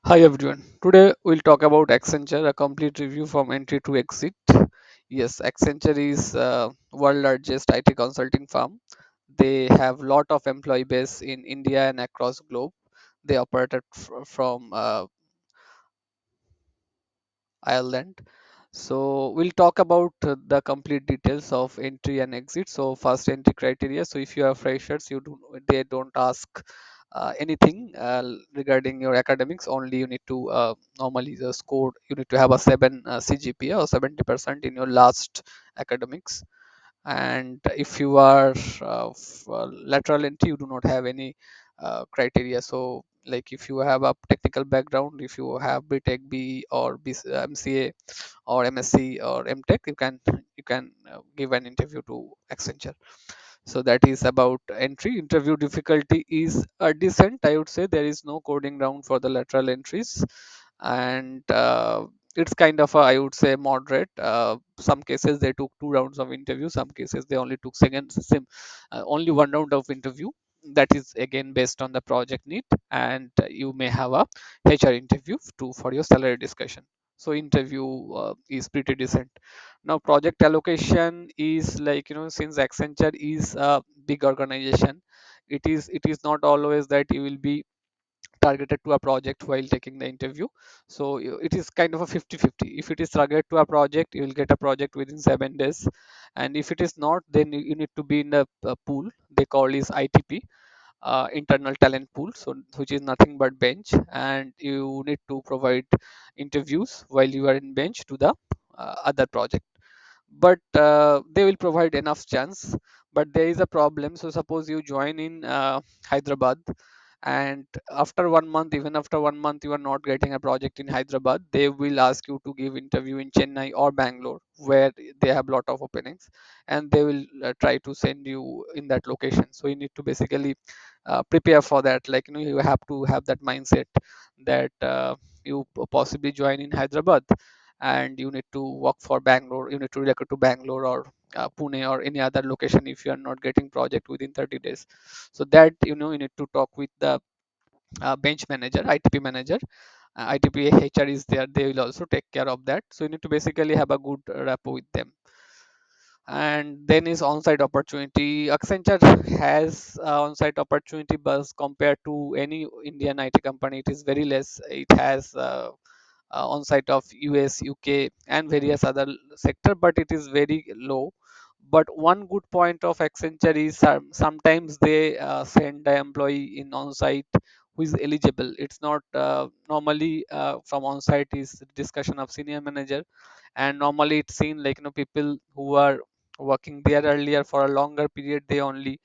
Hi everyone. Today we'll talk about Accenture, a complete review from entry to exit. Yes, Accenture is world largest IT consulting firm. They have lot of employee base in India and across globe. They operated from Ireland. So we'll talk about the complete details of entry and exit. So first entry criteria. So if you are freshers, they don't ask anything regarding your academics. Only you need to normally the score. You need to have a 7 CGPA or 70% in your last academics. And if you are lateral entry, you do not have any criteria. So like if you have a technical background, if you have BTech, B or MCA or MSc or MTech, you can give an interview to Accenture. So that is about entry. Interview difficulty is decent, I would say. There is no coding round for the lateral entries, and it's kind of a, I would say, moderate. Some cases they took 2 rounds of interview, some cases they only took only 1 round of interview. That is again based on the project need, and you may have a HR interview to for your salary discussion. So interview is pretty decent. Now project allocation is like, since Accenture is a big organization, it is not always that you will be targeted to a project while taking the interview. So it is kind of a 50-50. If it is targeted to a project, you will get a project within 7 days, and if it is not, then you need to be in a pool they call is ITP, internal talent pool, so which is nothing but bench, and you need to provide interviews while you are in bench to the other project. But they will provide enough chance. But there is a problem. So suppose you join in Hyderabad, and after 1 month, even after 1 month, you are not getting a project in Hyderabad, they will ask you to give interview in Chennai or Bangalore, where they have lot of openings, and they will try to send you in that location. So you need to basically prepare for that. Like, you have to have that mindset that you possibly join in Hyderabad, and you need to work for Bangalore, you need to relocate to Bangalore or Pune or any other location if you are not getting project within 30 days. So that, you need to talk with the bench manager, ITP manager. ITP HR is there, they will also take care of that. So you need to basically have a good rapport with them. And then is on-site opportunity. Accenture has on-site opportunity, but compared to any Indian IT company, it is very less. It has on-site of US, UK, and various other sector, but it is very low. But one good point of Accenture is sometimes they send the employee in on-site who is eligible. It's not normally from on-site is discussion of senior manager, and normally it's seen like, people who are working there earlier for a longer period, they only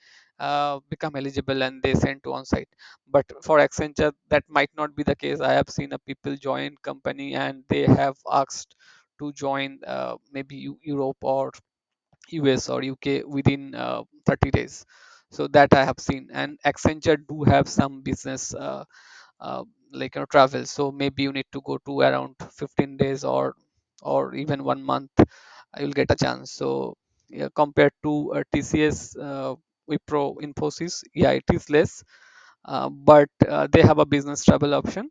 become eligible and they send to on-site. But for Accenture, that might not be the case. I have seen a people join company and they have asked to join maybe Europe or US or UK within 30 days. So that I have seen. And Accenture do have some business uh, like, travel. So maybe you need to go to around 15 days or even 1 month. You'll get a chance. So yeah, compared to TCS, Wipro, Infosys, yeah, it is less, but they have a business travel option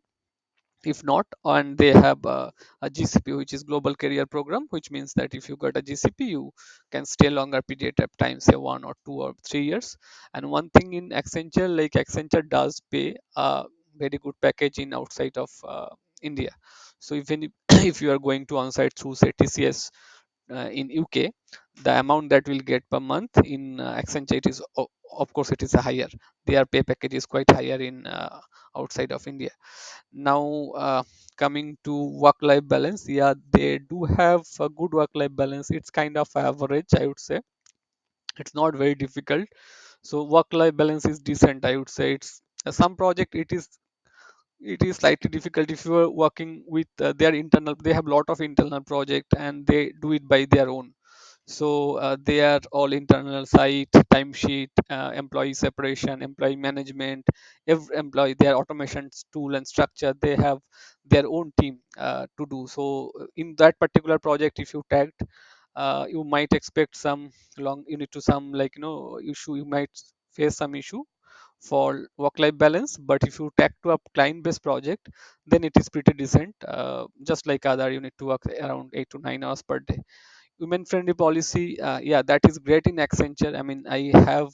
if not. And they have a GCP, which is global career program, which means that if you got a GCP, you can stay longer period of time, say 1 or 2 or 3 years. And one thing in Accenture, like Accenture does pay a very good package in outside of India. So even if, if you are going to on-site through say TCS in UK, the amount that will get per month in Accenture, it is of course it is a higher. Their pay package is quite higher in outside of India. Now, coming to work life balance, yeah, they do have a good work life balance. It's kind of average, I would say. It's not very difficult. So work life balance is decent, I would say. It's some project, it is slightly difficult if you are working with their internal. They have lot of internal project and they do it by their own. So they are all internal site, timesheet, employee separation, employee management, every employee, their automation tool and structure, they have their own team to do. So in that particular project, if you tagged, you might expect some long, you need to some, like, issue, you might face some issue for work life balance, but if you take to a client based project, then it is pretty decent. Just like other, you need to work around 8 to 9 hours per day. Women friendly policy, yeah, that is great in Accenture. I mean, I have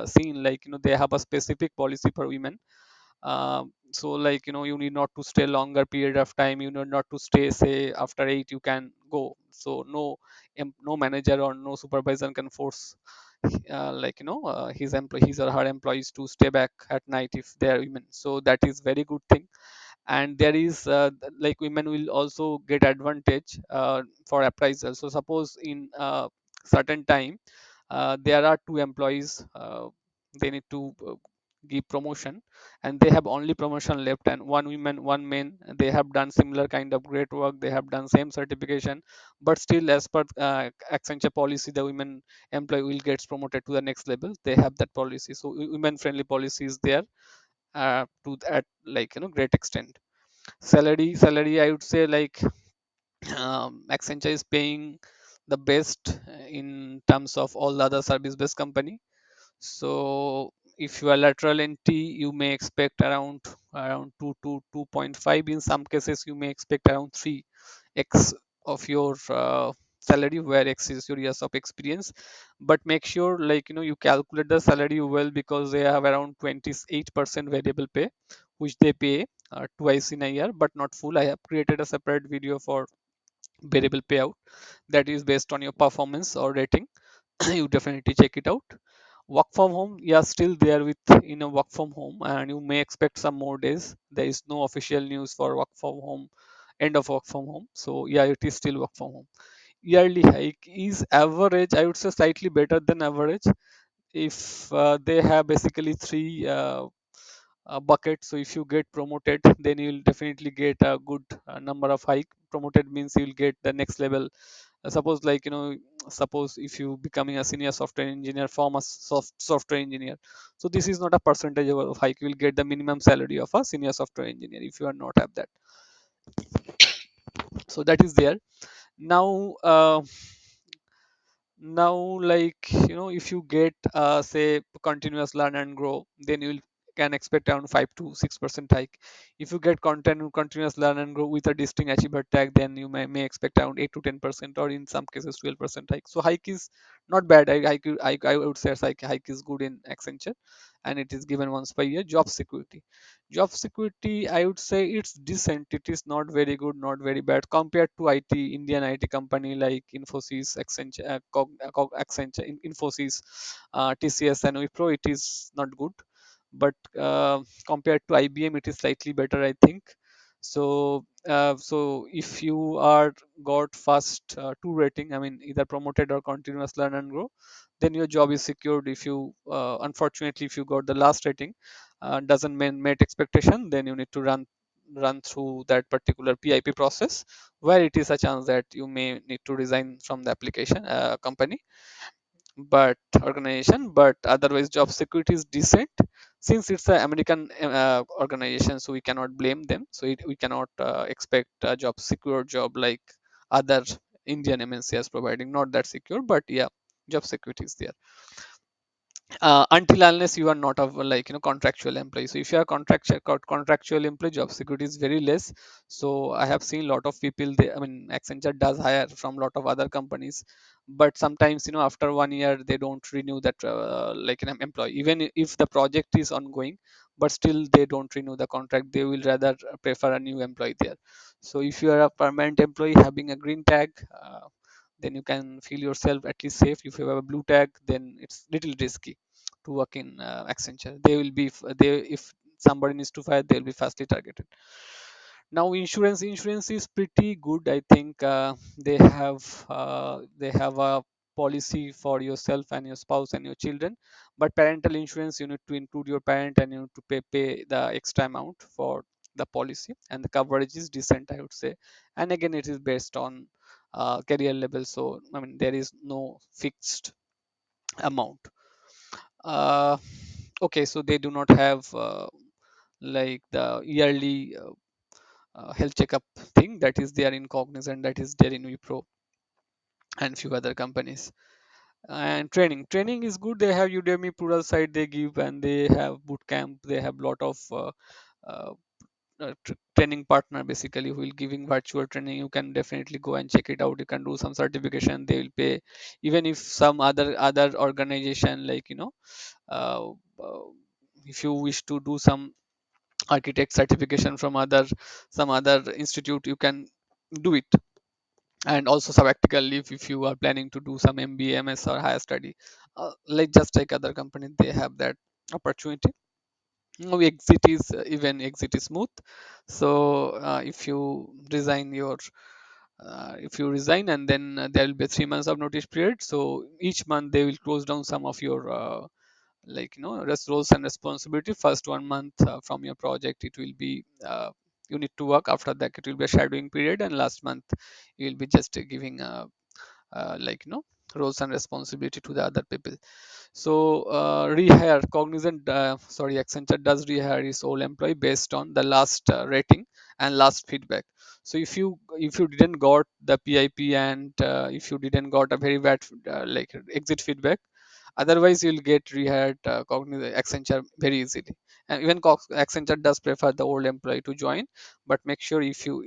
seen, like, they have a specific policy for women. So, like, you need not to stay longer period of time, you need not to stay, say, after 8 you can go. So no manager or no supervisor can force, his or her employees to stay back at night if they are women. So that is very good thing. And there is, like, women will also get advantage for appraisal. So suppose in certain time, there are two employees, they need to give promotion, and they have only promotion left, and one woman one man, they have done similar kind of great work, they have done same certification, but still, as per Accenture policy, the women employee will gets promoted to the next level. They have that policy. So women friendly policy is there, to that, like, great extent. Salary, I would say, like, Accenture is paying the best in terms of all the other service based company. So if you are lateral entry, you may expect around 2 to 2.5. In some cases, you may expect around 3x of your salary, where x is your years of experience. But make sure, like, you calculate the salary well, because they have around 28% variable pay, which they pay twice in a year, but not full. I have created a separate video for variable payout, that is based on your performance or rating. You definitely check it out. Work from home, yeah, still there with, work from home, and you may expect some more days. There is no official news for work from home, end of work from home. So yeah, it is still work from home. Yearly hike is average, I would say slightly better than average. If they have basically three bucket. So if you get promoted, then you'll definitely get a good number of hike. Promoted means you'll get the next level. Suppose, like, suppose if you becoming a senior software engineer from a software engineer, so this is not a percentage of hike. You will get the minimum salary of a senior software engineer if you are not have that. So that is there. Now, like, if you get, say, continuous learn and grow, then you can expect around 5 to 6% hike. If you get continuous learn and grow with a distinct achiever tag, then you may expect around 8 to 10%, or in some cases 12% hike. So hike is not bad. I would say hike is good in Accenture, and it is given once per year. Job security, I would say it's decent. It is not very good, not very bad, compared to Indian IT company like Infosys, Accenture, Accenture, Infosys, TCS, and Wipro. It is not good, but compared to IBM, it is slightly better, I think. So if you are got first two rating, I mean, either promoted or continuous learn and grow, then your job is secured. If you unfortunately, if you got the last rating, doesn't meet expectation, then you need to run through that particular PIP process, where it is a chance that you may need to resign from the application company, but organization. But otherwise, job security is decent, since it's an American organization, so we cannot blame them. So we cannot expect a secure job like other Indian MNCs providing, not that secure, but yeah, job security is there, until unless you are not a, like, contractual employee. So if you are contractual employee, job security is very less. So I have seen a lot of people, I mean, Accenture does hire from a lot of other companies, but sometimes, after 1 year they don't renew that, like, an employee, even if the project is ongoing, but still they don't renew the contract. They will rather prefer a new employee there. So if you are a permanent employee having a green tag, then you can feel yourself at least safe. If you have a blue tag, then it's little risky to work in Accenture. They will be, they, if somebody needs to fire, they'll be fastly targeted. Now, insurance is pretty good, I think. They have a policy for yourself and your spouse and your children, but parental insurance, you need to include your parent, and you need to pay the extra amount for the policy, and the coverage is decent, I would say. And again, it is based on career level. So I mean, there is no fixed amount. uh, okay, so they do not have like the yearly health checkup thing that is there in Cognizant, that is there in Wipro, and few other companies. And training is good. They have Udemy plural site they give, and they have boot camp. They have lot of uh, training partner basically who will giving virtual training. You can definitely go and check it out. You can do some certification, they will pay. Even if some other organization, like uh, uh, if you wish to do some architect certification from some other institute, you can do it. And also sabbatical leave if you are planning to do some MBA, MS or higher study, like just like other companies, they have that opportunity. No, exit is even exit is smooth. So if you resign your if you resign, and then there will be 3 months of notice period. So each month they will close down some of your roles and responsibility. First 1 month from your project, it will be you need to work. After that, it will be a shadowing period, and last month you will be just giving like roles and responsibility to the other people. So rehire Cognizant, sorry, Accenture does rehire its all employee based on the last rating and last feedback. So if you didn't got the PIP, and if you didn't got a very bad like exit feedback, otherwise you'll get rehired Cognizant Accenture very easily. And even Accenture does prefer the old employee to join, but make sure if you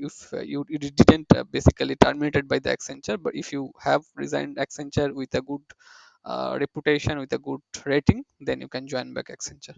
didn't basically terminated by the Accenture, but if you have resigned Accenture with a good reputation, with a good rating, then you can join back Accenture.